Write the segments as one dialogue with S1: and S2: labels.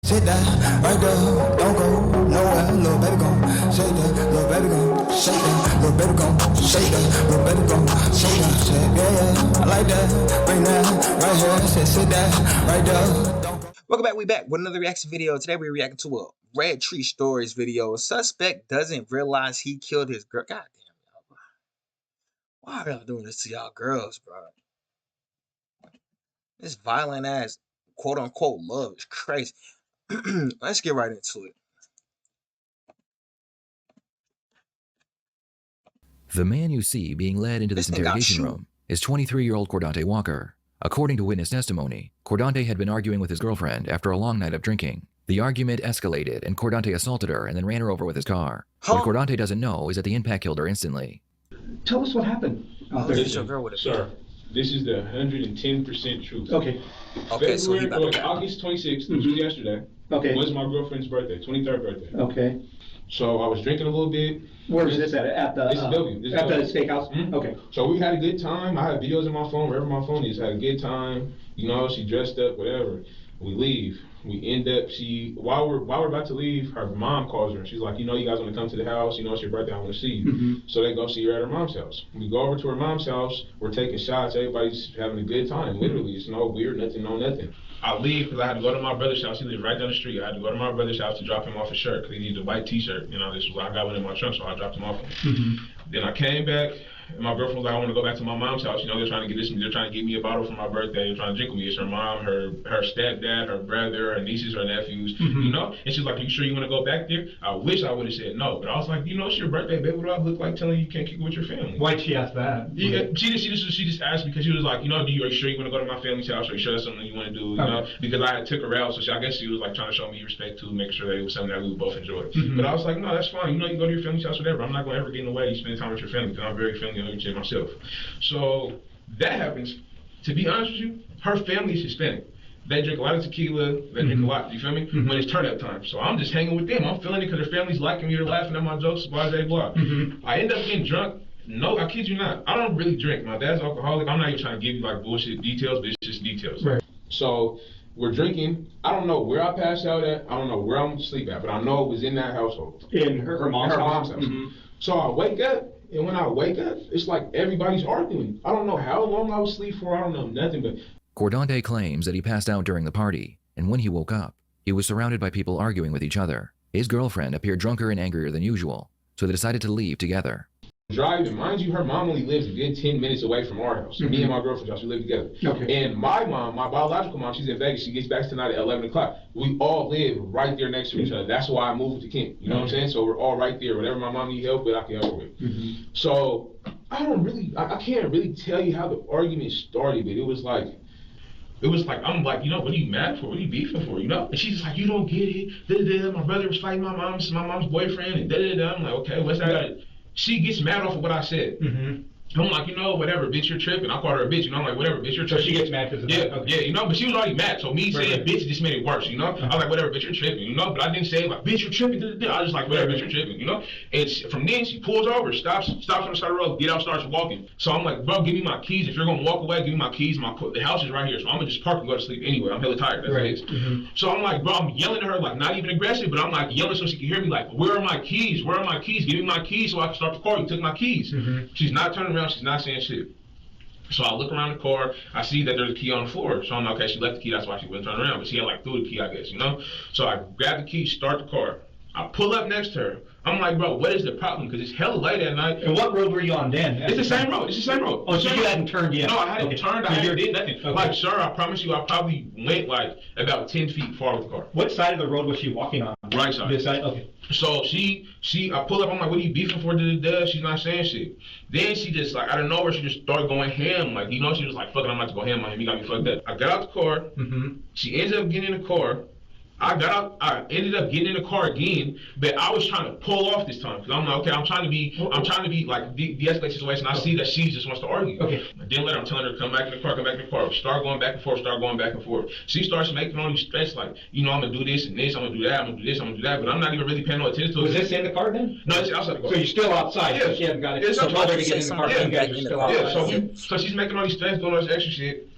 S1: Sit that right there, don't go nowhere, little baby gon' shake that, little baby gon' shake that, little baby gon' shake that, little baby gon' shake that, shake, yeah, I like that, bring that right here, sit that right there, don't go.
S2: Welcome back, we back with another reaction video. Today we're reacting to a Red Tree Stories video. Suspect doesn't realize he killed his girl. God damn, y'all. Why are y'all doing this to y'all girls, bro? This violent ass quote unquote love is crazy. Let's get right into it.
S3: The man you see being led into this interrogation room is 23-year-old Cordante Walker. According to witness testimony, Cordante had been arguing with his girlfriend after a long night of drinking. The argument escalated and Cordante assaulted her and then ran her over with his car. What Cordante doesn't know is that the impact killed her instantly.
S4: Tell us what happened.
S5: Sir, this is the 110% truth.
S4: Okay.
S2: Okay, so he
S5: August 26th, which was yesterday, was my girlfriend's birthday, 23rd birthday.
S4: Okay.
S5: So I was drinking a little bit.
S4: Where is this at? At the
S5: this is W. This
S4: at
S5: W.
S4: the steakhouse?
S5: Mm-hmm.
S4: Okay.
S5: So we had a good time. I had videos on my phone, wherever my phone is. Had a good time. You know, she dressed up, whatever. We leave. We end up, while we're about to leave, her mom calls her. She's like, you know, you guys want to come to the house. You know, it's your birthday. I want to see you.
S4: Mm-hmm.
S5: So they go see her at her mom's house. We go over to her mom's house. We're taking shots. Everybody's having a good time. Literally, it's no weird, nothing, no nothing. I leave because I had to go to my brother's house. He lived right down the street. I had to go to my brother's house to drop him off a shirt because he needed a white T-shirt. You know, I got one in my trunk, so I dropped him off.
S4: Mm-hmm.
S5: Then I came back. And my girlfriend was like, I want to go back to my mom's house. You know, they're trying to give me a bottle for my birthday. They're trying to drink with me. It's her mom, her stepdad, her brother, her nieces, her nephews, you know? And she's like, are you sure you want to go back there? I wish I would have said no. But I was like, you know, it's your birthday, baby. What do I look like telling you can't kick it with your family?
S4: Why'd she ask that?
S5: Yeah, she just asked because she was like, you know, are you sure you want to go to my family's house? Are you sure that's something you want to do? You know? Because I had took her out, so I guess she was like trying to show me respect too, make sure that it was something that we would both enjoy. But I was like, no, that's fine. You know, you go to your family's house, whatever. I'm not going to ever get in the way. You spend time with your family because I'm very family oriented myself. So that happens. To be honest with you, her family is Hispanic. They drink a lot of tequila. They drink a lot. You feel me? When it's turn up time, so I'm just hanging with them. I'm feeling it because their family's liking me. They're laughing at my jokes. Blah blah blah. I end up getting drunk. No, I kid you not. I don't really drink. My dad's alcoholic. I'm not even trying to give you like bullshit details, but it's just details. Right. So we're drinking. I don't know where I passed out at. I don't know where I'm asleep at, but I know it was in that household.
S4: In her mom's house.
S5: So I wake up. And when I wake up, it's like everybody's arguing. I don't know how long I was asleep for. I don't know nothing. But
S3: Cordante claims that he passed out during the party, and when he woke up, he was surrounded by people arguing with each other. His girlfriend appeared drunker and angrier than usual, so they decided to leave together.
S5: Driving, mind you, her mom only lives a good 10 minutes away from our house. Me and my girlfriend's house, we live together. Okay. And my mom, my biological mom, she's in Vegas. She gets back tonight at 11 o'clock. We all live right there next to each other. That's why I moved to Kent. You know what I'm saying? So we're all right there. Whatever my mom needs help with, I can help her with. So I can't really tell you how the argument started, but it was like, I'm like, you know, what are you mad for? What are you beefing for? You know? And she's like, you don't get it. Da-da-da. My brother was fighting my mom's boyfriend, and da-da-da. I'm like, okay, what's that? She gets mad off of what I said. I'm like, you know, whatever, bitch, you're tripping. I called her a bitch, you know, I'm like, whatever, bitch, you're tripping.
S4: So she gets mad because of
S5: that?
S4: Okay.
S5: Yeah, you know, but she was already mad. So me saying bitch just made it worse, you know? I was like, whatever, bitch, you're tripping, you know? But I didn't say, like, bitch, you're tripping. I was just like, whatever, bitch, you're tripping, you know? And from then, she pulls over, stops on the side of the road, get out, starts walking. So I'm like, bro, give me my keys. If you're going to walk away, give me my keys. The house is right here, so I'm going to just park and go to sleep anyway. I'm hella tired. That's what it is. So I'm like, bro, I'm yelling at her, like, not even aggressive, but I'm like yelling so she can hear me, like, where are my keys? Where are my keys? Give me my keys so I can start the car. You took my keys. She's not turning around. She's not saying shit. So I look around the car, I see that there's a key on the floor. So I'm like, okay, she left the key, that's why she wasn't turning around. But she had like threw the key, I guess, you know? So I grab the key, start the car. I pull up next to her. I'm like, bro, what is the problem? Because it's hella late at night.
S4: And what road were you on then?
S5: It's the same road. It's the same road.
S4: Oh, so you hadn't turned yet?
S5: No, I hadn't turned. I hadn't did nothing.
S4: Okay.
S5: Like, sir, I promise you, I probably went like about 10 feet far with the car.
S4: What side of the road was she walking on?
S5: Right side.
S4: This side? Okay.
S5: So I pull up, I'm like, what are you beefing for? She's not saying shit. Then she just, like, out of nowhere, she just started going ham. Like, you know, she was like, fuck it, I'm about to go ham on him. He got me fucked up. I got out the car. She ends up getting in the car. I ended up getting in the car again, but I was trying to pull off this time because I'm like, okay, I'm trying to be like de-escalate the situation. I see that she just wants to argue. Okay. I didn't let her. I'm telling her to come back in the car, Start going back and forth. She starts making all these threats like, you know, I'm gonna do this and this, I'm gonna do that, I'm gonna do this, I'm gonna do that, but I'm not even really paying no attention to it.
S4: Was this in the car then?
S5: No, it's outside the car.
S4: So you're still outside?
S5: Yeah.
S4: So she hadn't got it.
S5: Yeah,
S4: so while they're getting in the car, you guys are still outside.
S5: Yeah. So she's making all these threats, doing all this extra shit.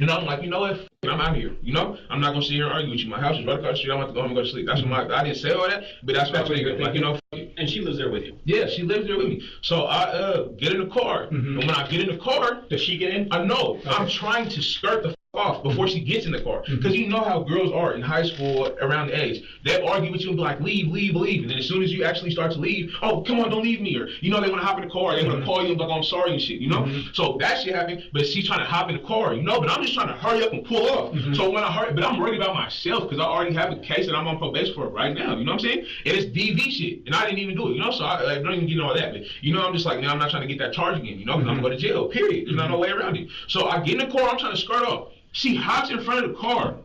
S5: And I'm like, you know what? I'm out of here. You know, I'm not gonna sit here and argue with you. My house is right across the street. I want to go home and go to sleep. That's what I didn't say all that, but that's what you're like, you know.
S4: And she lives there with you.
S5: Yeah, she lives there with me. So I get in the car, and when I get in the car,
S4: Does she get in?
S5: I know
S4: Okay.
S5: I'm trying to skirt the off before she gets in the car, because you know how girls are in high school around the age. They argue with you and be like, leave, leave, leave, and then as soon as you actually start to leave, oh, come on, don't leave me, or you know, they want to hop in the car, they want to call you and be like, oh, I'm sorry and shit, you know. So that shit happened, but she's trying to hop in the car, you know, but I'm just trying to hurry up and pull off. So when I hurry, but I'm worried about myself because I already have a case that I'm on probation for right now, you know what I'm saying? And it's DV shit, and I didn't even do it, you know. So I don't even get all that, but you know, I'm just like, now I'm not trying to get that charge again, you know, because I'm going to go to jail. Period. There's not no way around it. So I get in the car, I'm trying to skirt off. She hops in front of the car.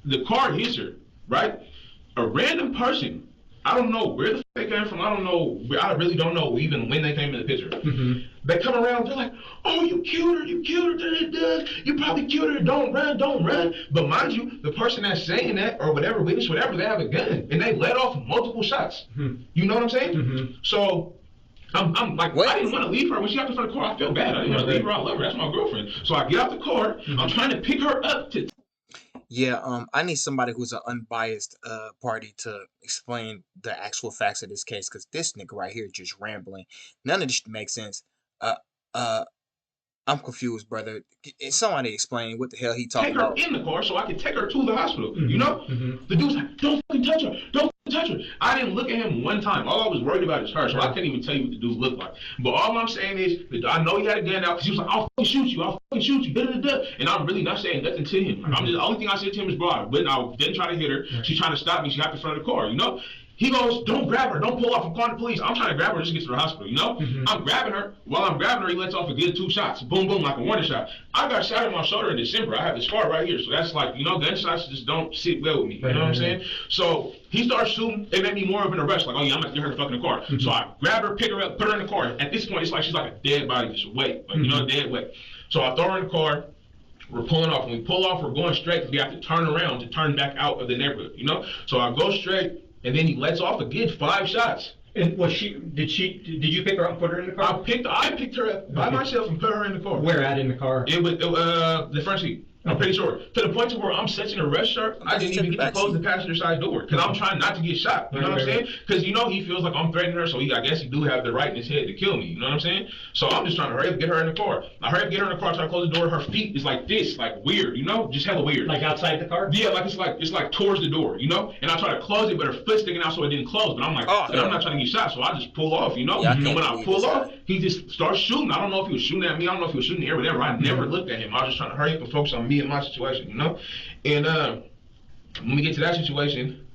S5: The car hits her, right? A random person, I don't know where the fuck they came from. I don't know. I really don't know even when they came in the picture. They come around, they're like, oh, you killed her, you probably killed her, don't run, don't run. But mind you, the person that's saying that, or whatever, witness, whatever, they have a gun. And they let off multiple shots. You know what I'm saying? So, I'm like, what? I didn't want to leave her. When she got in front of the car, I felt bad. I didn't want to leave her. I love her. That's my girlfriend. So I get out the car. I'm trying to pick her up to...
S2: Yeah, I need somebody who's an unbiased party to explain the actual facts of this case, because this nigga right here just rambling. None of this makes sense. Uh, uh, I'm confused, brother. Somebody explain what the hell he talking about.
S5: Take her in the car so I can take her to the hospital, you know? The dude's like, don't fucking touch her. Don't touch her. I didn't look at him one time. All I was worried about is her, so I can't even tell you what the dude looked like. But all I'm saying is, that I know he had a gun out, because he was like, I'll fucking shoot you. I'll fucking shoot you. Da-da-da-da. And I'm really not saying nothing to him. Like, the only thing I said to him is, bro, I didn't try to hit her. She's trying to stop me. She got in front of the car, you know? He goes, don't grab her, don't pull off, I'm calling the police. I'm trying to grab her just to get to the hospital, you know? I'm grabbing her. While I'm grabbing her, he lets off a good 2 shots. Boom, boom, like a warning shot. I got shot in my shoulder in December. I have the scar right here. So that's like, you know, gunshots just don't sit well with me. You know what I'm saying? So he starts shooting. It made me more of in a rush. Like, oh yeah, I'm going to get her in the fucking car. So I grab her, pick her up, put her in the car. At this point, it's like she's like a dead body, just weight. Like, you know, dead weight. So I throw her in the car. We're pulling off. When we pull off, we're going straight because we have to turn around to turn back out of the neighborhood, you know? So I go straight. And then he lets off a good 5 shots.
S4: And did you pick her up and put her in the car?
S5: I picked her up by myself and put her in the car.
S4: Where at in the car?
S5: It was the front seat. I'm pretty sure. To the point to where I'm such in a rush, sir, I didn't even get to close the passenger side door because I'm trying not to get shot. You know what I'm saying? Because you know he feels like I'm threatening her, so I guess he do have the right in his head to kill me. You know what I'm saying? So I'm just trying to hurry up, get her in the car. I hurry up, get her in the car, try to close the door. Her feet is like this, like weird, you know, just hella weird.
S4: Like outside the car?
S5: Yeah, it's like towards the door, you know. And I try to close it, but her foot's sticking out, so it didn't close. But I'm like, I'm not trying to get shot, so I just pull off, you know.
S2: Yeah,
S5: and when I pull off, he just starts shooting. I don't know if he was shooting at me. I don't know if he was shooting in the air, whatever. I never looked at him. I was just trying to hurry up and focus on me and my situation, you know. And when we get to that situation,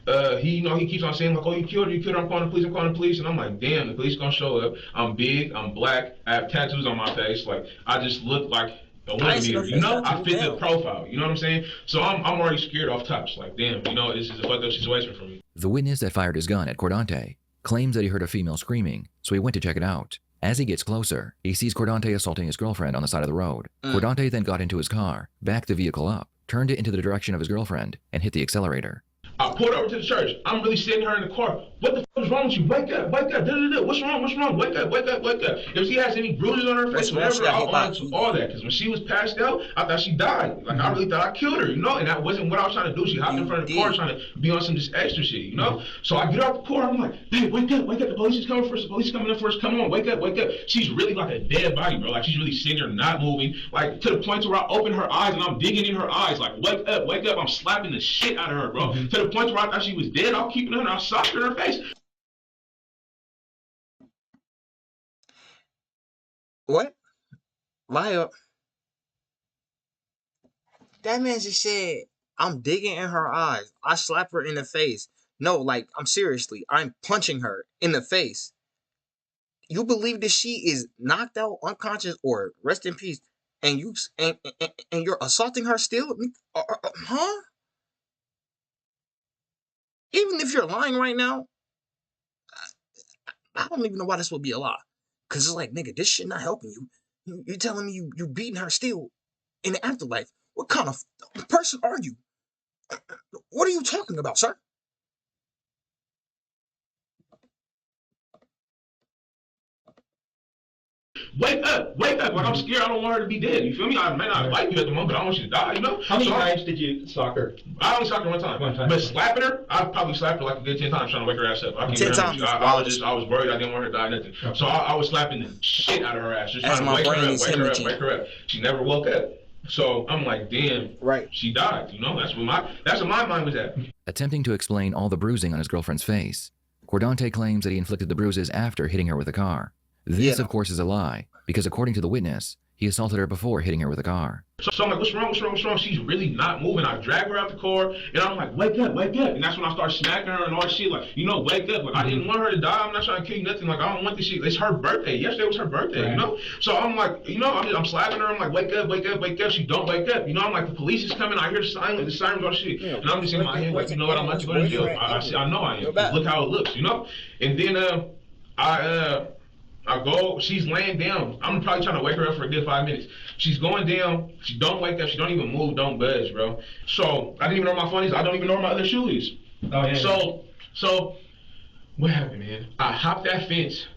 S5: he keeps on saying like, oh, you killed her, I'm calling the police, and I'm like, damn, the police gonna show up. I'm big, I'm black, I have tattoos on my face, like I just look like a woman beater, you know. I fit the profile, you know what I'm saying? So I'm already scared off top. It's like, damn, you know, this is a fucked up situation for me.
S3: The witness that fired his gun at Cordante claims that he heard a female screaming, so he went to check it out. As he gets closer, he sees Cordante assaulting his girlfriend on the side of the road. Cordante then got into his car, backed the vehicle up, turned it into the direction of his girlfriend, and hit the accelerator.
S5: I pulled over to the church. I'm really sitting her in the car. What the fuck is wrong with you? Wake up, wake up, da-da-da. What's wrong? Wake up, wake up, wake up. If she has any bruises on her face, whatever, I'll own to all that. Because when she was passed out, I thought she died. Like, I really thought I killed her, you know? And that wasn't what I was trying to do. She hopped in front of the car trying to be on some just extra shit, you know? So I get out the car. I'm like, hey, wake up, the police is coming for us. The police is coming in for us. Come on, wake up, wake up. She's really like a dead body, bro. Like, she's really sitting there not moving. Like, to the point where I open her eyes and I'm digging in her eyes. Like, wake up, wake up. I'm slapping the shit out of her, bro. To the point where I thought she was dead. I'm keeping her and I socked her in her face.
S2: What? Lie up. That man just said, I'm digging in her eyes. I slap her in the face. No, like, I'm punching her in the face. You believe that she is knocked out, unconscious, or rest in peace, and you're assaulting her still? Huh? Even if you're lying right now, I don't even know why this would be a lie. Because it's like, nigga, this shit not helping you. You're telling me you beating her still in the afterlife. What kind of person are you? What are you talking about, sir?
S5: wake up. Like I'm scared. I don't want her to be dead. You feel me? I may not like you at the moment, but I don't want you to die. You know?
S4: How many times did you sock her?
S5: I only socked her one time. But slapping her, I probably slapped her like a good 10 times trying to wake her ass up.
S2: 10 times.
S5: I was worried. I didn't want her to die. Nothing. So I was slapping the shit out of her ass, just trying to wake her up. She never woke up. So I'm like, damn,
S2: right? She
S5: died. You know, that's where my mind was at.
S3: Attempting to explain all the bruising on his girlfriend's face, Cordante claims that he inflicted the bruises after hitting her with a car. This, of course, is a lie, because according to the witness, he assaulted her before hitting her with a car.
S5: So I'm like, what's wrong? She's really not moving. I drag her out the car, and I'm like, wake up. And that's when I start smacking her and all that shit. Like, wake up. Like, I didn't want her to die. I'm not trying to kill you, nothing. Like, I don't want this shit. It's her birthday. Yesterday was her birthday, So I'm like, I'm slapping her. I'm like, wake up. She don't wake up. I'm like, the police is coming. I hear the sirens, all shit. And I'm just in my head, like, you know what? I'm about to go to jail. I know I am. Look how it looks, And then I go, she's laying down. I'm probably trying to wake her up for a good 5 minutes. She's going down. She don't wake up. She don't even move, don't budge, bro. So I didn't even know where my phone is. I don't even know where my other shoe is.
S4: Oh, yeah.
S5: So what happened, man? I hopped that fence,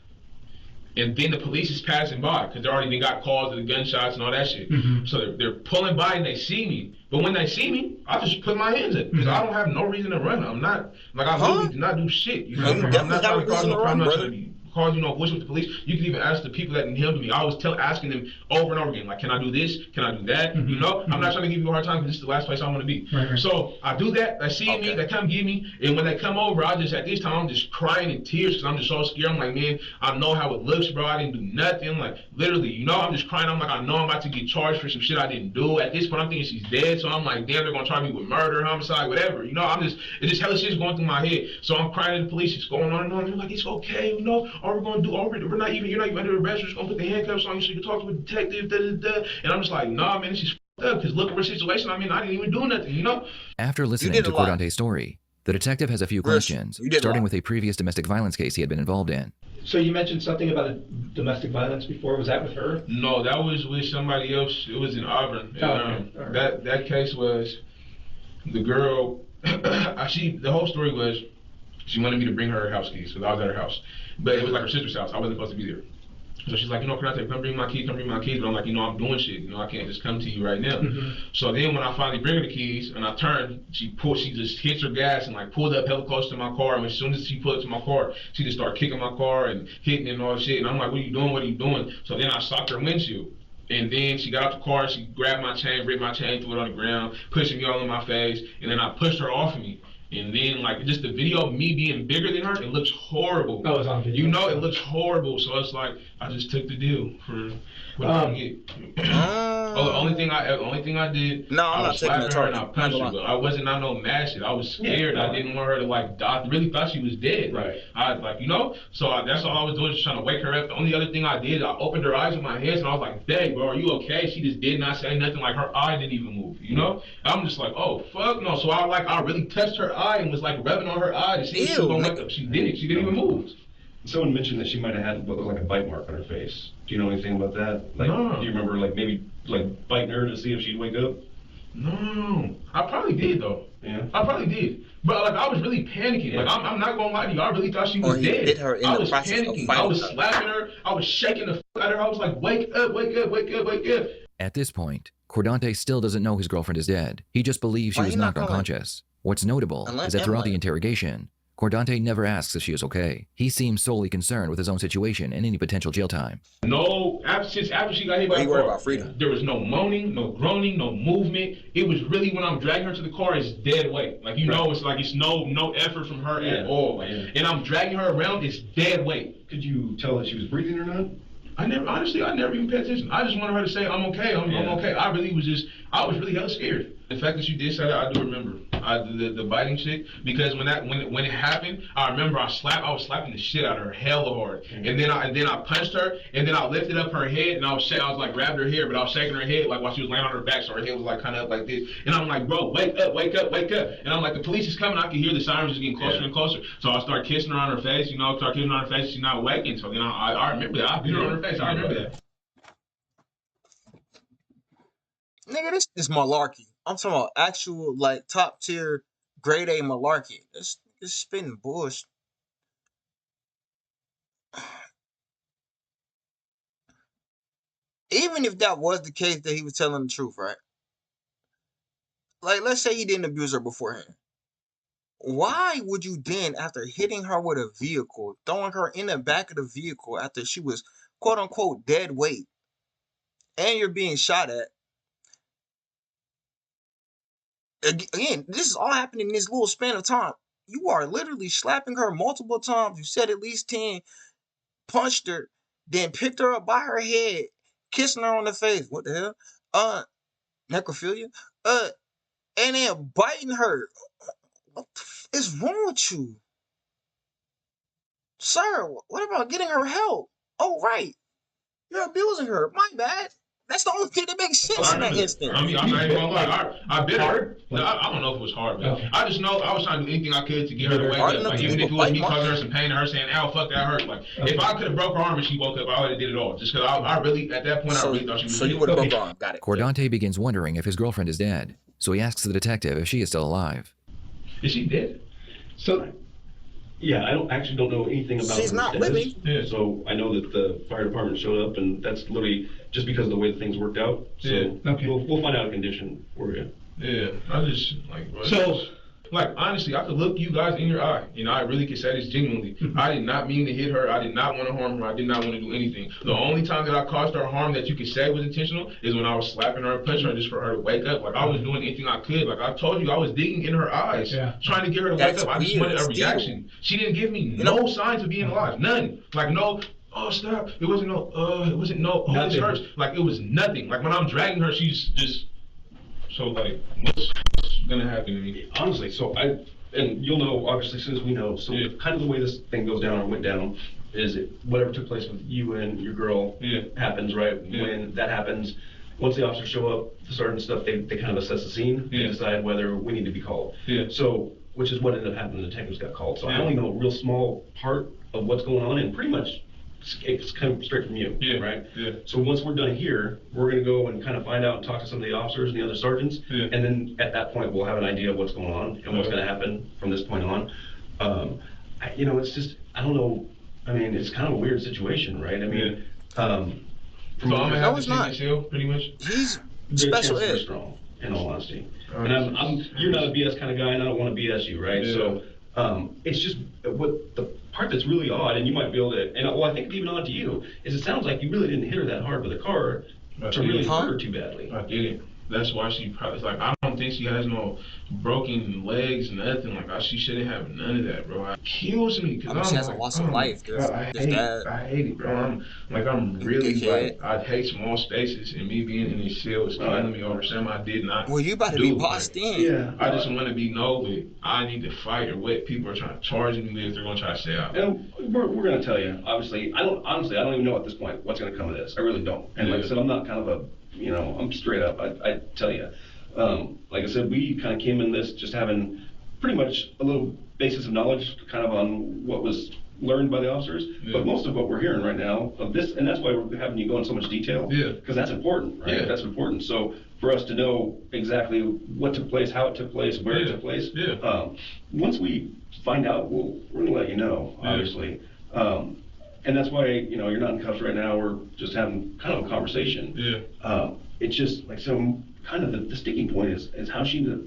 S5: and then the police is passing by because they already been got calls of the gunshots and all that shit. So they're pulling by and they see me. But when they see me, I just put my hands up because I don't have no reason to run. I'm not, like, I literally do not do shit. You feel me? I'm not trying to cause no problem. Cause voice with the police. You can even ask the people that helped me. I was asking them over and over again, like, can I do this? Can I do that? I'm not trying to give you a hard time because this is the last place I want to be.
S4: Right.
S5: So I do that. They see me. They come get me. And when they come over, at this time, I'm just crying in tears because I'm just so scared. I'm like, man, I know how it looks, bro. I didn't do nothing. Like, literally, I'm just crying. I'm like, I know I'm about to get charged for some shit I didn't do. At this point, I'm thinking she's dead. So I'm like, damn, they're going to try me with murder, homicide, whatever. It's just hella shit's going through my head. So I'm crying to the police. It's going on and on. They're like, it's okay, all we're going to do, you're not even under arrest. We're just gonna put the handcuffs on you so you can talk to a detective. And I'm just like, nah, man, this is f***ed up. Because look at her situation. I mean, I didn't even do nothing,
S3: After listening to Cordante's story, the detective has a few questions, starting with a previous domestic violence case he had been involved in.
S4: So you mentioned something about a domestic violence before. Was that with her?
S5: No, that was with somebody else. It was in Auburn. And, that case was the girl. The whole story was she wanted me to bring her house keys, so I was at her house. But it was like her sister's house. I wasn't supposed to be there. So she's like, Corante, come bring my keys. But I'm like, I'm doing shit. I can't just come to you right now. So then when I finally bring her the keys and I turn, she just hits her gas and like pulled up hella close to my car. And as soon as she pulled up to my car, she just started kicking my car and hitting it and all that shit. And I'm like, what are you doing? So then I stopped her windshield. And then she got out the car, she grabbed my chain, ripped my chain, threw it on the ground, pushing me all in my face. And then I pushed her off of me. And then, like, just the video of me being bigger than her, it looks horrible.
S4: Oh, it's on video.
S5: It looks horrible. So it's like, I just took the deal for what I get. The only thing I did, I was slapping her and I punched her. But I wasn't on no mad shit. I was scared. I didn't want her to, like, die. I really thought she was dead.
S4: Right.
S5: So that's all I was doing, just trying to wake her up. The only other thing I did, I opened her eyes with my hands and I was like, dang, bro, are you okay? She just did not say nothing. Like, her eye didn't even move, I'm just like, oh, fuck no. So I really touched her eye and was like rubbing on her eye to see if she was gonna wake up. She didn't even move.
S6: Someone mentioned that she might have had what looked like a bite mark on her face. Do you know anything about that? Like,
S5: no.
S6: Do you remember, like, maybe like biting her to see if she'd wake up?
S5: No, I probably did though.
S6: Yeah,
S5: I probably did. But like, I was really panicking. Like, I'm not gonna lie to you. I really thought she was dead.
S2: Hit her in
S5: I
S2: the
S5: was panicking. I was slapping her. I was shaking the out of her. I was like, wake up, wake up, wake up, wake up.
S3: At this point, Cordante still doesn't know his girlfriend is dead. He just believes she was knocked unconscious. What's notable is that throughout the interrogation, Cordante never asks if she is okay. He seems solely concerned with his own situation and any potential jail time.
S5: No, after she got hit by the car, there was no moaning, no groaning, no movement. It was really when I'm dragging her to the car, it's dead weight. Like, it's like it's no effort from her at all. Like, and I'm dragging her around, it's dead weight.
S6: Could you tell that she was breathing or not?
S5: I never even paid attention. I just wanted her to say, I'm okay, I'm okay. I was really hella scared. The fact that you did say that, I do remember. The biting shit, because when it happened, I remember I was slapping the shit out of her hella hard. And then I punched her, and then I lifted up her head, and I was like grabbed her hair, but I was shaking her head like while she was laying on her back, so her head was like kind of up like this. And I'm like, bro, wake up, wake up, wake up. And I'm like, the police is coming. I can hear the sirens just getting closer and closer. So I start kissing her on her face, start kissing her on her face. She's not waking. So then I remember that. I beat her on her face. I remember that.
S2: Nigga, this is malarkey. I'm talking about actual, like, top tier, grade A malarkey. This spitting bullshit. even if that was the case that he was telling the truth, right? Like, let's say he didn't abuse her beforehand. Why would you then, after hitting her with a vehicle, throwing her in the back of the vehicle after she was quote unquote dead weight, and you're being shot at? Again, this is all happening in this little span of time. You are literally slapping her multiple times. You said at least 10, punched her, then picked her up by her head, kissing her on the face. What the hell? Necrophilia? And then biting her. What the is wrong with you? Sir, what about getting her help? Oh, right. You're abusing her. My bad. That's the only thing that makes sense in that instant.
S5: I mean, I'm not even gonna lie. I bit her. No, I don't know if it was hard, but I just know I was trying to do anything I could to get her to wake up. Like, even if it was me causing her some pain and her saying, "Ow, fuck, that hurt." Like, if I could have broke her arm and she woke up, I would have did it all. Just because I really, at that point, I really thought she was.
S2: So you would have broke her arm. Got it.
S3: Cordante begins wondering if his girlfriend is dead, so he asks the detective if she is still alive.
S5: Is she dead?
S6: So, yeah, I actually don't know anything about
S2: She's
S6: her
S2: not
S6: status.
S2: living.
S6: Yeah. So I know that the fire department showed up, and that's literally just because of the way that things worked out. So
S4: Okay.
S6: we'll find out a condition for you.
S5: Yeah, I just like. Bro,
S4: So,
S5: like, honestly, I could look you guys in your eye. You know, I really could say this genuinely. I did not mean to hit her. I did not want to harm her. I did not want to do anything. The only time that I caused her harm that you could say was intentional is when I was slapping her and punching her just for her to wake up. Like, I was doing anything I could. Like, I told you, I was digging in her eyes, trying to get her to wake up. I just wanted a reaction. She didn't give me no signs of being alive. None. Like, no, oh, stop. It wasn't no, oh, this hurts. Like, it was nothing. Like, when I'm dragging her, she's just, so, like, what's gonna happen to me?
S6: Honestly, so and you'll know, obviously, as soon as we know, so kind of the way this thing goes down or went down is whatever took place with you and your girl happens, right? When that happens, once the officers show up, the sergeant and stuff, they kind of assess the scene and decide whether we need to be called. So, which is what ended up happening, the detectives got called. So I only know a real small part of what's going on, and pretty much it's kind of straight from you, right? So once we're done here, we're going to go and kind of find out and talk to some of the officers and the other sergeants, and then at that point we'll have an idea of what's going on and what's going to happen from this point on. You know, it's just, I don't know, I mean, it's kind of a weird situation, right? I mean,
S5: so I'm gonna have to take this hill, pretty much.
S2: He's special ed.
S6: Strong, in all honesty. And you're not a BS kind of guy, and I don't want to BS you, right? So it's just what the part that's really odd, and you might be able to, and well, I think even odd to you, is it sounds like you really didn't hit her that hard with a car to really hurt her too badly.
S5: I didn't. That's why she probably, like, I don't think she has no broken legs, nothing. Like, she shouldn't have none of that, bro. It kills me.
S2: I mean, she has a loss of life.
S5: I hate it, bro. I'm really, like, I hate small spaces, and me being in this cell is killing me over something I did not.
S2: Well, you about to be bossed in.
S5: Yeah. I just want to be known that I need to fight or what people are trying to charge me with if they're going to try to say out.
S6: And we're going to tell you, obviously, I don't even know at this point what's going to come of this. I really don't. And like I said, I'm not kind of a, you know, I'm straight up. I tell you, like I said, we kind of came in this just having pretty much a little basis of knowledge kind of on what was learned by the officers, but most of what we're hearing right now of this, and that's why we're having you go in so much detail, because that's important, right? That's important. So for us to know exactly what took place, how it took place, where it took place, once we find out, we're going to let you know, obviously. And that's why, you know, you're not in cuffs right now. We're just having kind of a conversation. It's just like, so kind of the sticking point is how she ended up,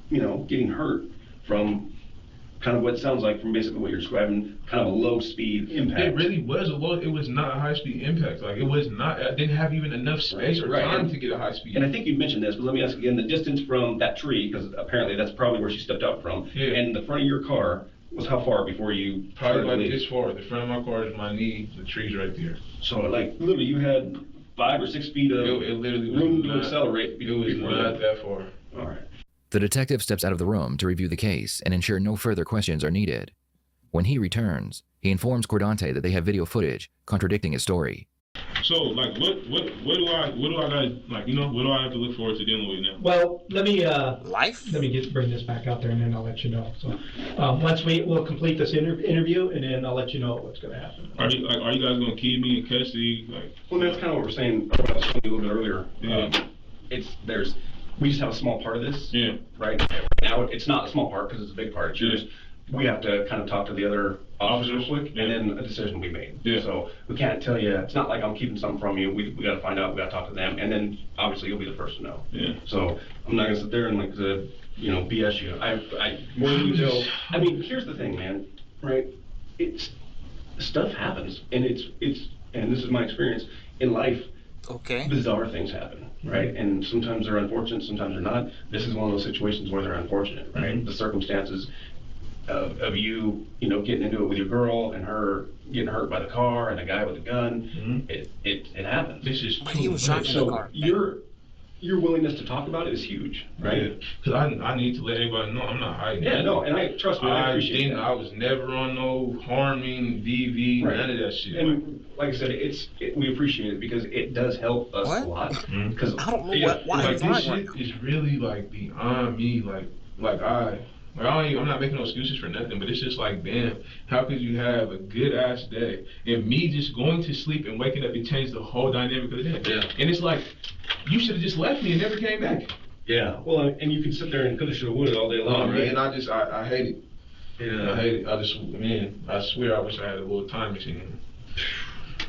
S6: you know, getting hurt from kind of what sounds like from basically what you're describing, kind of a low speed impact.
S5: It really was a low, it was not a high speed impact. Like, it was not, I didn't have even enough space or time to get a high speed.
S6: And I think you mentioned this, but let me ask again, the distance from that tree, because apparently that's probably where she stepped out from, and the front of your car was how far before you
S5: probably like this far. The front of my car is my knee, the tree's right there.
S6: So like literally you had 5 or 6 feet of
S5: it literally
S6: room to accelerate.
S5: It was not that far.
S6: All right.
S3: The detective steps out of the room to review the case and ensure no further questions are needed. When he returns, he informs Cordante that they have video footage contradicting his story.
S5: So, like, what do I gotta, like, you know, what do I have to look forward to dealing with now?
S4: Well, let me bring this back out there, and then I'll let you know. So, we'll complete this interview, and then I'll let you know what's going to happen.
S5: Are you guys gonna keep me in custody? Like,
S6: well, that's kind of what we're saying. I was telling you a little bit earlier. We just have a small part of this. Right now, it's not a small part because it's a big part. It's yours. we have to kind of talk to the other officers quick, and then a decision will be made. Yeah. So we can't tell you, it's not like I'm keeping something from you. We got to find out, we got to talk to them, and then obviously you'll be the first to know. Yeah. So I'm not going to sit there and like, BS you. I more than you know. I mean, here's the thing, man, right? Stuff happens, and and this is my experience in life.
S2: Okay.
S6: Bizarre things happen, right? And sometimes they're unfortunate, sometimes they're not. This is one of those situations where they're unfortunate, right? Mm-hmm. The circumstances of you, getting into it with your girl and her getting hurt by the car and a guy with a gun. Mm-hmm. It happens.
S5: This is
S2: he was driving the car.
S6: Your willingness to talk about it is huge, right?
S5: Because I need to let everybody know I'm not hiding.
S6: Yeah, no, and trust me, I appreciate that.
S5: I was never on no harming, DV, right. None of that shit.
S6: And like I said, we appreciate it because it does help us a lot. Because
S2: I don't know why
S5: this shit is really like beyond me. I'm not making no excuses for nothing, but it's just like, damn, how could you have a good ass day and me just going to sleep and waking up and change the whole dynamic of the day? Yeah. And it's like, you should have just left me and never came back.
S6: Yeah. Well, and you can sit there and coulda, shoulda, woulda all day long, right?
S5: And I hate it. Yeah. I hate it. I swear I wish I had a little time machine.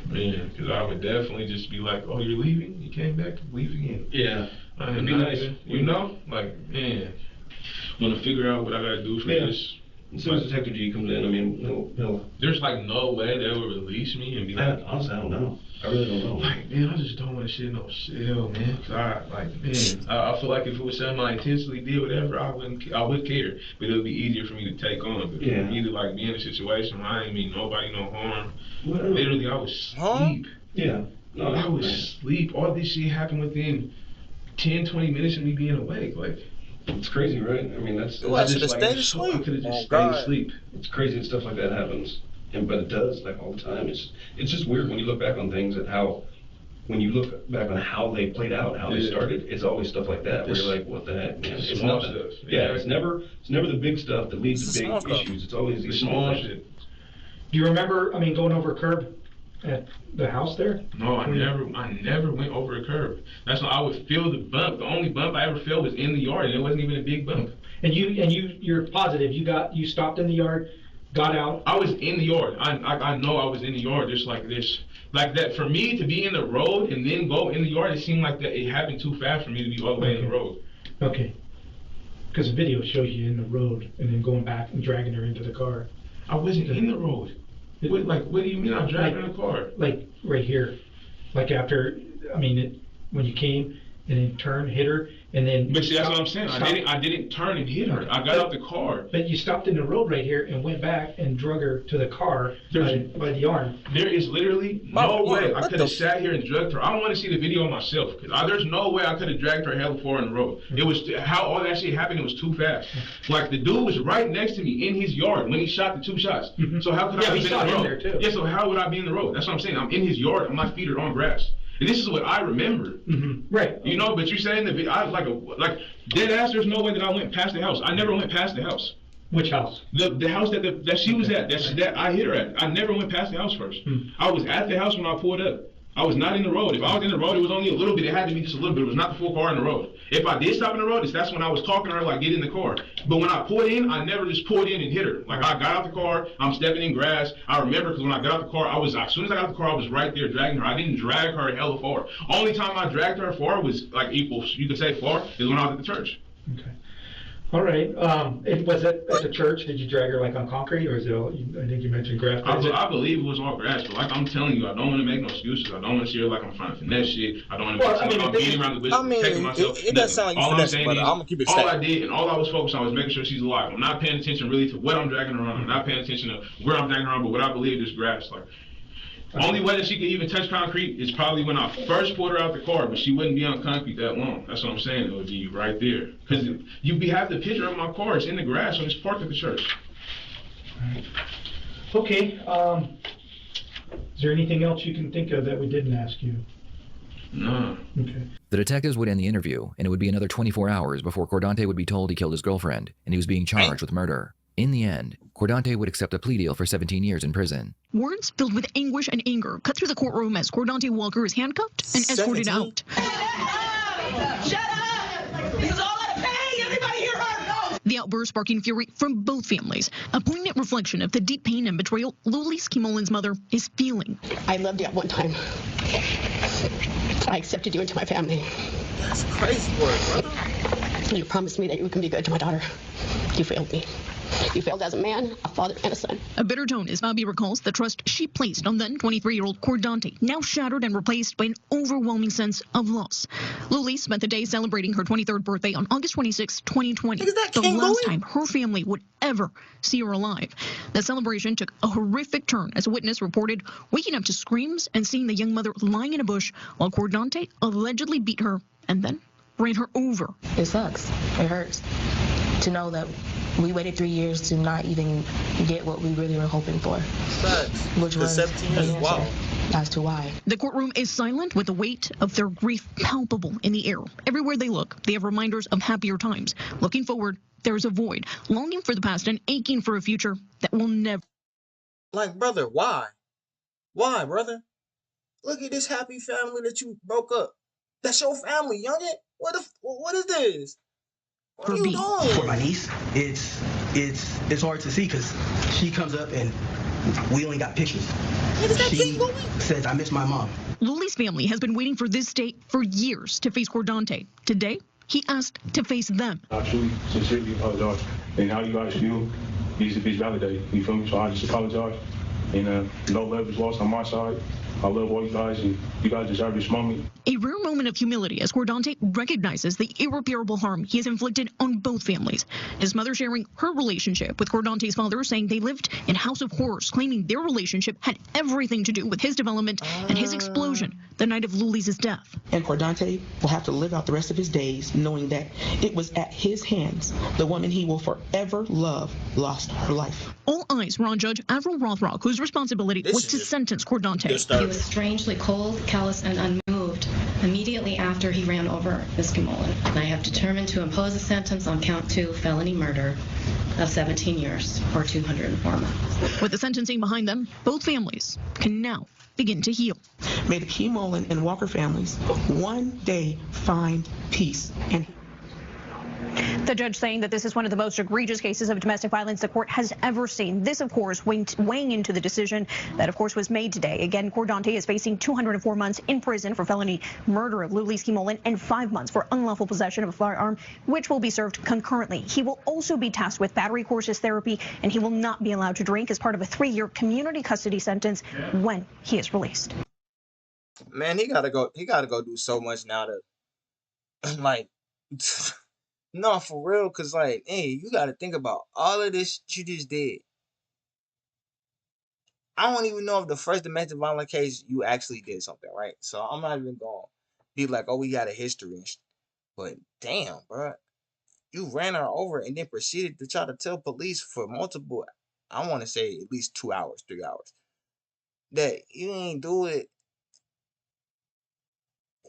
S5: Man, because I would definitely just be like, oh, you're leaving? You came back? Leave again.
S6: Yeah.
S5: It'd be nice. Man. Want to figure out what I gotta do for this.
S6: As soon as Detective G comes in, I mean, he'll.
S5: There's like no way they will release me and be like.
S6: Honestly, I don't know. I really don't know.
S5: Like, man, I just don't want to sit in no cell, man. I feel like if it was something I intentionally did, whatever, I would care. But it would be easier for me to take on. But for me to like be in a situation where I ain't mean nobody no harm. Well, literally, I was asleep.
S6: Yeah. No,
S5: I was asleep. All this shit happened within 10, 20 minutes of me being awake. Like.
S6: It's crazy, right? I mean,
S2: I should have stayed asleep.
S5: I could have just stayed asleep.
S6: It's crazy that stuff like that happens, but it does, like, all the time. It's just weird when you look back on things and when you look back on how they played out, how they started, it's always stuff like that where you're like, what the heck, man? It's
S5: small
S6: nothing.
S5: Stuff.
S6: Yeah, it's never the big stuff that leads to big issues. It's always the small shit.
S4: Do you remember, going over a curb at the house there?
S5: No, I never went over a curb. That's why I would feel the bump. The only bump I ever felt was in the yard, and it wasn't even a big bump.
S4: And you're positive you stopped in the yard, got out.
S5: I was in the yard. I know I was in the yard. Just like this, like that. For me to be in the road and then go in the yard, it seemed like that it happened too fast for me to be all the way in the road.
S4: Okay. Because the video shows you in the road and then going back and dragging her into the car.
S5: I wasn't in the road. What do you mean I dragged her in the car?
S4: Like right here. Like after, when you came and then turned, hit her, and then...
S5: But see, that's what I'm saying. I didn't turn and hit her. I got out the car.
S4: But you stopped in the road right here and went back and drug her to the car by the arm.
S5: There is literally no way I could have sat here and drugged her. I don't want to see the video myself, because there's no way I could have dragged her hella far in the road. It was, how all that shit happened, it was too fast. Like, the dude was right next to me in his yard when he shot the 2 shots. So how could I have been in the road?
S4: There too.
S5: Yeah, so how would I be in the road? That's what I'm saying. I'm in his yard and my feet are on grass. And this is what I remember.
S4: Mm-hmm. Right.
S5: But you're saying that like dead ass, there's no way that I went past the house. I never went past the house.
S4: Which house?
S5: The house that she was at, that I hit her at. I never went past the house first. I was at the house when I pulled up. I was not in the road. If I was in the road, it was only a little bit. It had to be just a little bit. It was not the full car in the road. If I did stop in the road, that's when I was talking to her, like, get in the car. But when I pulled in, I never just pulled in and hit her. Like, I got out the car, I'm stepping in grass. I remember, because when I got out the car, as soon as I got out the car, I was right there dragging her. I didn't drag her hella far. Only time I dragged her far was, like, equal, you could say far, is when I was at the church.
S4: Okay. All right. Was it at the church? Did you drag her like on concrete, or is it all, I think you mentioned grass?
S5: I believe it was all grass, but like I'm telling you, I don't want to make no excuses. I don't want to see her like I'm trying to finesse shit. I don't want to I'm beating around the bush, protecting myself.
S2: It does sound like you finessing, but I'm going to keep it
S5: all I did and all I was focused on was making sure she's alive. I'm not paying attention really to what I'm dragging her on. I'm not paying attention to where I'm dragging her on, but what I believe is grass. Like, only way that she could even touch concrete is probably when I first pulled her out the car, but she wouldn't be on concrete that long. That's what I'm saying. It would be right there. Because you have the picture of my car. It's in the grass when it's parked at the church.
S4: Okay. Is there anything else you can think of that we didn't ask you?
S5: No.
S4: Okay.
S3: The detectives would end the interview, and it would be another 24 hours before Cordante would be told he killed his girlfriend, and he was being charged with murder. In the end, Cordante would accept a plea deal for 17 years in prison.
S7: Words filled with anguish and anger cut through the courtroom as Cordante Walker is handcuffed and escorted out.
S8: Shut up! This is all out of pay! Everybody hear her! No!
S7: The outburst sparking fury from both families, a poignant reflection of the deep pain and betrayal Lulis Kimolin's mother is feeling.
S8: I loved you at one time. I accepted you into my family.
S2: That's crazy work, brother.
S8: You promised me that you can be good to my daughter. You failed me. You failed as a man, a father, and a son.
S7: A bitter tone as Bobby recalls the trust she placed on then 23-year-old Cordante, now shattered and replaced by an overwhelming sense of loss. Lulis spent the day celebrating her 23rd birthday on August 26, 2020, the last time her family would ever see her alive. The celebration took a horrific turn as a witness reported waking up to screams and seeing the young mother lying in a bush while Cordante allegedly beat her and then ran her over.
S9: It sucks. It hurts to know that we waited 3 years to not even get what we really were hoping for.
S2: Facts.
S9: Which was
S2: 17 years, wow.
S9: As to why.
S7: The courtroom is silent with the weight of their grief palpable in the air. Everywhere they look, they have reminders of happier times. Looking forward, there's a void, longing for the past and aching for a future that will never.
S2: Like, brother, why? Why, brother? Look at this happy family that you broke up. That's your family, youngin'. What is this? What are you doing?
S10: For my niece, it's hard to see because she comes up and we only got pictures. She says, I miss my mom.
S7: Luli's family has been waiting for this day for years to face Cordante. Today, he asked to face them.
S11: I truly, sincerely apologize. And how you guys feel is validated. You feel me? So I just apologize. And no love is lost on my side. I love all you guys, and you guys deserve this moment.
S7: A rare moment of humility as Cordante recognizes the irreparable harm he has inflicted on both families. His mother sharing her relationship with Cordante's father, saying they lived in a house of horrors, claiming their relationship had everything to do with his development and his explosion the night of Lulis' death.
S12: And Cordante will have to live out the rest of his days knowing that it was at his hands the woman he will forever love lost her life.
S7: All eyes were on Judge Avril Rothrock, whose responsibility was to sentence Cordante.
S13: He was strangely cold, callous, and unmoved immediately after he ran over Ms. Kimolin. And I have determined to impose a sentence on count 2, felony murder, of 17 years or 204 months.
S7: With the sentencing behind them, both families can now begin to heal.
S12: May the Kimolin and Walker families one day find peace. And
S14: the judge saying that this is one of the most egregious cases of domestic violence the court has ever seen. This, of course, weighing into the decision that, of course, was made today. Again, Cordante is facing 204 months in prison for felony murder of Lulis Kimolin and 5 months for unlawful possession of a firearm, which will be served concurrently. He will also be tasked with battery courses therapy, and he will not be allowed to drink as part of a 3-year community custody sentence when he is released.
S2: Man, he gotta go do so much now to, like... No, for real, because, like, hey, you got to think about all of this you just did. I don't even know if the first domestic violence case you actually did something, right? So I'm not even going to be like, oh, we got a history. But damn, bro. You ran her over and then proceeded to try to tell police for multiple, I want to say at least 2 hours, 3 hours, that you ain't do it.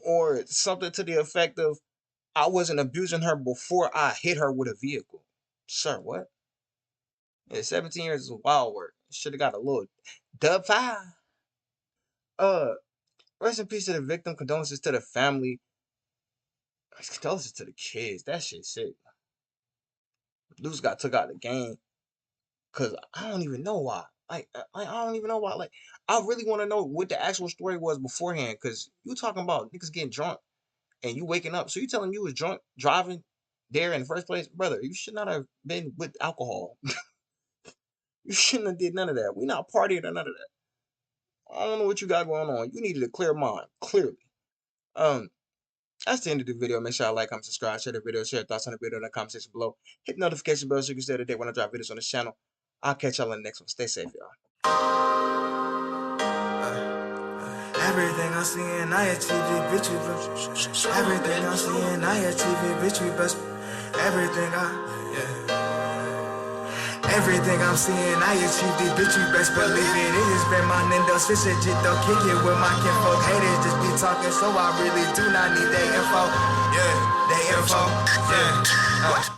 S2: Or something to the effect of, I wasn't abusing her before I hit her with a vehicle. Sir, what? Yeah, 17 years is wild work. Should have got a little dub 5. Rest in peace to the victim. Condolences to the family. Condolences to the kids. That shit sick. Dudes got took out the game. Cause I don't even know why. I don't even know why. Like, I really want to know what the actual story was beforehand. Cause you talking about niggas getting drunk. And you waking up, so you telling you was drunk driving there in the first place, brother? You should not have been with alcohol. You shouldn't have did none of that. We not partying or none of that. I don't know what you got going on. You needed a clear mind, clearly. That's the end of the video. Make sure I like, comment, subscribe, share the video, share your thoughts on the video in the comment section below. Hit the notification bell so you can stay up to date when I drop videos on this channel. I'll catch y'all in the next one. Stay safe, y'all.
S1: Everything I see and I achieve it, bitch, you best. Everything I see and I achieve it, bitch, you best. Everything I'm seeing, I achieved it, bitch, you best believe it. It has been my Nintendo switch legit, though, kick it with my kinfolk. Haters just be talking, so I really do not need their info. Yeah, their info. Yeah.